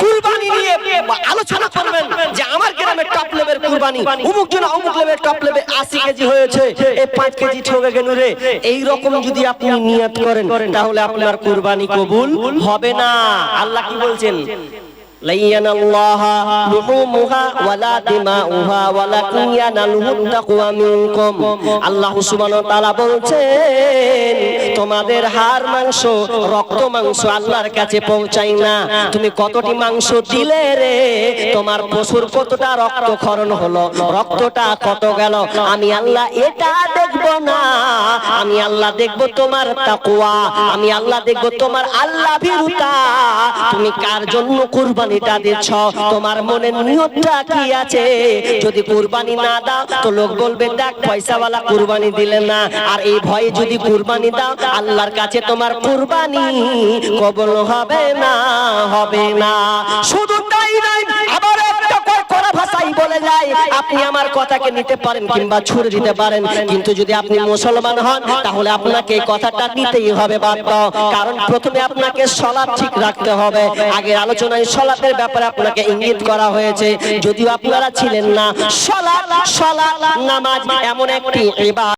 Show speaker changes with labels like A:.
A: কুরবানি নিয়ে আলোচনা করবেন যে আমার গ্রামে টপ লেভেল কুরবানি, অমুক জন অমুক লেভেল টপ লেভেল 80 কেজি হয়েছে, এই 5 কেজি ঠকে গেল রে, এই রকম যদি আপনি নিয়ত করেন তাহলে আপনার কুরবানি কবুল হবে না। আল্লাহ কি বলছেন? লাইয়ানাল্লাহা লুহুমুহা ওয়ালা দিমাউহা ওয়ালাকিন ইয়ানালুহুত তাকওয়া মিনকুম। আল্লাহ সুবহানাহু ওয়া তাআলা বলছেন তোমাদের হাড় মাংস রক্ত মাংস আল্লাহর কাছে পৌঁছায় না। তুমি কতটি মাংস দিলে রে, তোমার পশুর কতটা রক্ত ক্ষরণ হলো, রক্তটা কত গেল, আমি আল্লাহ এটা দেখব না। আমি আল্লাহ দেখব তোমার তাকওয়া, আমি আল্লাহ দেখব তোমার আল্লাহ ভীরুতা। তুমি কার জন্য কুরবানি দিচ্ছ, তোমার মনের নিয়তটা কি আছে? যদি কুরবানি না দাও তো লোক বলবে দেখ পয়সাওয়ালা কুরবানি দিলে না, আর এই ভয়ে যদি কুরবানি দাও আল্লাহর কাছে তোমার কুরবানি কবুল হবে না, হবে না। শুধু তাই নয়, আবার একটা কড়া ভাষাই বলে যায়, আপনি আমার কথাকে নিতে পারেন কিংবা ছুড়ে দিতে পারেন, কিন্তু যদি আপনি মুসলমান হন তাহলে আপনাকে এই কথাটা নিতেই হবে বাধ্য। কারণ প্রথমে আপনাকে সালাত ঠিক রাখতে হবে। আগের আলোচনায় সালাতের ব্যাপারে আপনাকে ইঙ্গিত করা হয়েছে, যদিও আপনারা ছিলেন না। সালাত নামাজ এমন একটি ইবাদত